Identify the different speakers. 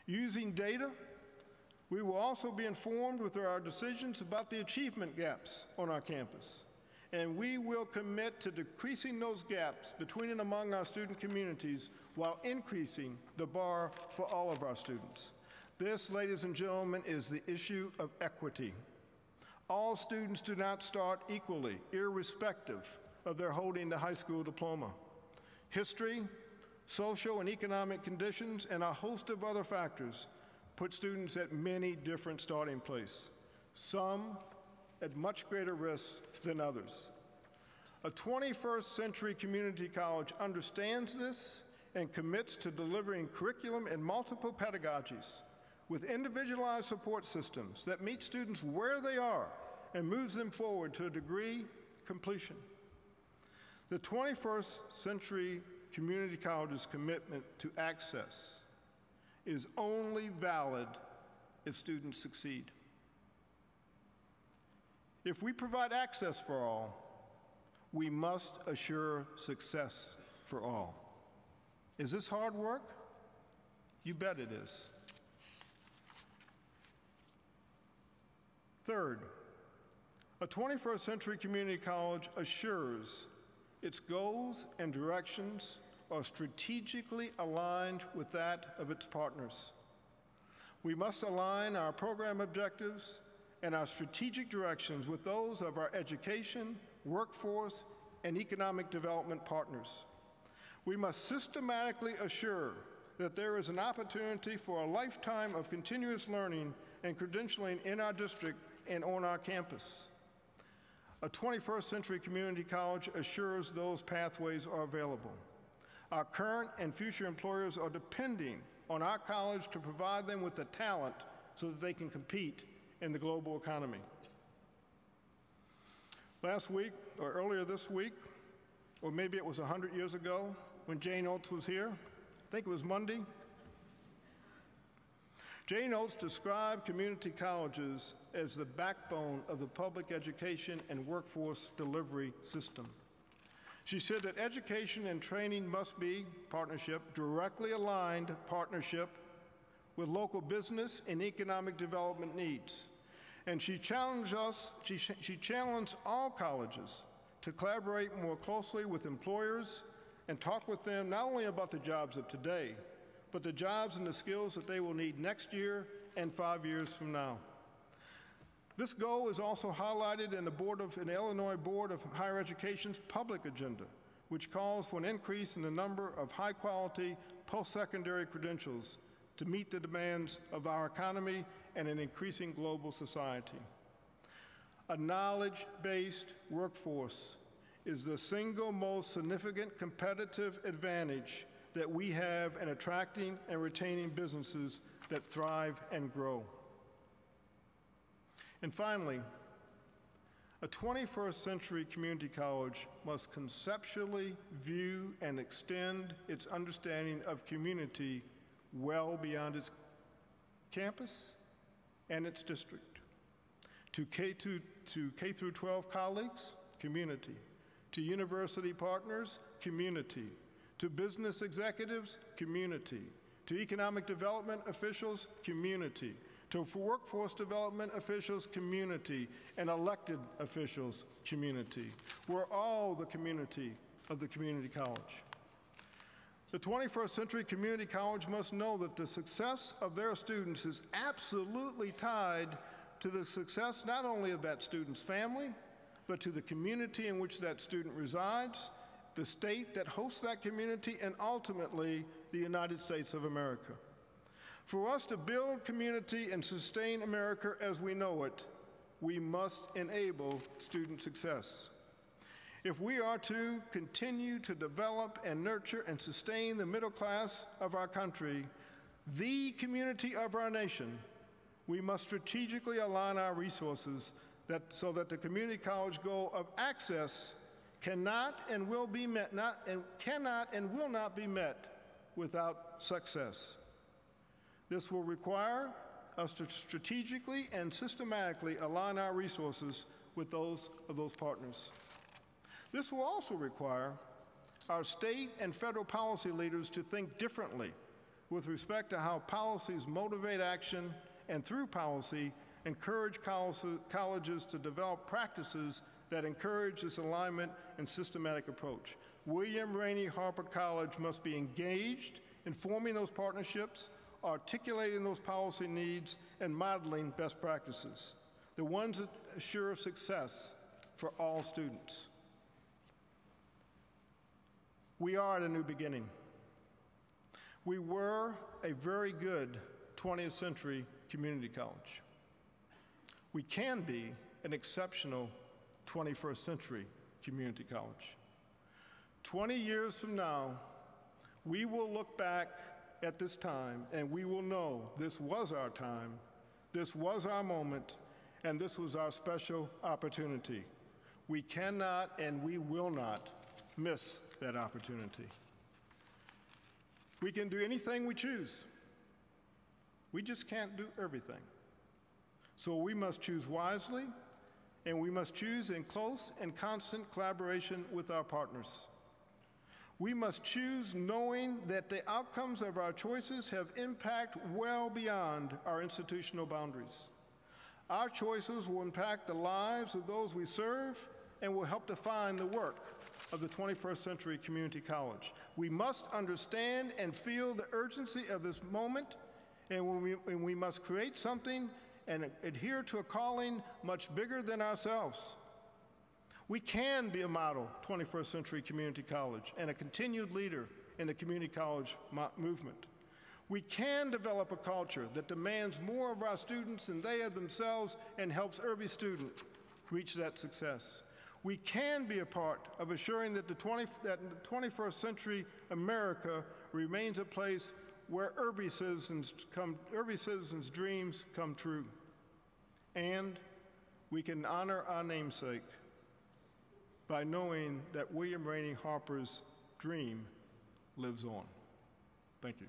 Speaker 1: Using data, we will also be informed with our decisions about the achievement gaps on our campus. And we will commit to decreasing those gaps between and among our student communities while increasing the bar for all of our students. This, ladies and gentlemen, is the issue of equity. All students do not start equally, irrespective of their holding the high school diploma. History, social and economic conditions, and a host of other factors put students at many different starting places, some at much greater risk than others. A 21st century community college understands this and commits to delivering curriculum in multiple pedagogies with individualized support systems that meet students where they are and moves them forward to a degree completion. The 21st century community college's commitment to access is only valid if students succeed. If we provide access for all, we must assure success for all. Is this hard work? You bet it is. Third, a 21st century community college assures its goals and directions are strategically aligned with that of its partners. We must align our program objectives and our strategic directions with those of our education, workforce, and economic development partners. We must systematically assure that there is an opportunity for a lifetime of continuous learning and credentialing in our district and on our campus. A 21st century community college assures those pathways are available. Our current and future employers are depending on our college to provide them with the talent so that they can compete in the global economy. Last week, or earlier this week, or maybe it was 100 years ago, when Jane Oates was here, I think it was Monday, Jane Oates described community colleges as the backbone of the public education and workforce delivery system. She said that education and training must be directly aligned partnership with local business and economic development needs. And she challenged all colleges to collaborate more closely with employers and talk with them not only about the jobs of today, but the jobs and the skills that they will need next year and 5 years from now. This goal is also highlighted in the Illinois Board of Higher Education's public agenda, which calls for an increase in the number of high-quality post-secondary credentials to meet the demands of our economy and an increasing global society. A knowledge-based workforce is the single most significant competitive advantage that we have in attracting and retaining businesses that thrive and grow. And finally, a 21st century community college must conceptually view and extend its understanding of community well beyond its campus and its district. To K through 12 colleagues, community. To university partners, community. To business executives, community. To economic development officials, community. To workforce development officials, community. And elected officials, community. We're all the community of the community college. The 21st century community college must know that the success of their students is absolutely tied to the success not only of that student's family, but to the community in which that student resides, the state that hosts that community, and ultimately the United States of America. For us to build community and sustain America as we know it, we must enable student success. If we are to continue to develop and nurture and sustain the middle class of our country, the community of our nation, we must strategically align our resources so that the community college goal of access cannot and will not be met without success. This will require us to strategically and systematically align our resources with those of those partners. This will also require our state and federal policy leaders to think differently with respect to how policies motivate action and through policy encourage colleges to develop practices that encourage this alignment and systematic approach. William Rainey Harper College must be engaged in forming those partnerships, articulating those policy needs, and modeling best practices, the ones that assure success for all students. We are at a new beginning. We were a very good 20th century community college. We can be an exceptional 21st century community college. 20 years from now, we will look back at this time and we will know this was our time, this was our moment, and this was our special opportunity. We cannot and we will not miss that opportunity. We can do anything we choose. We just can't do everything. So we must choose wisely, and we must choose in close and constant collaboration with our partners. We must choose knowing that the outcomes of our choices have impact well beyond our institutional boundaries. Our choices will impact the lives of those we serve and will help define the work of the 21st century community college. We must understand and feel the urgency of this moment, and we must create something and adhere to a calling much bigger than ourselves. We can be a model 21st century community college and a continued leader in the community college movement. We can develop a culture that demands more of our students than they of themselves and helps every student reach that success. We can be a part of assuring that the 21st century America remains a place where every citizen's dreams come true. And we can honor our namesake by knowing that William Rainey Harper's dream lives on. Thank you.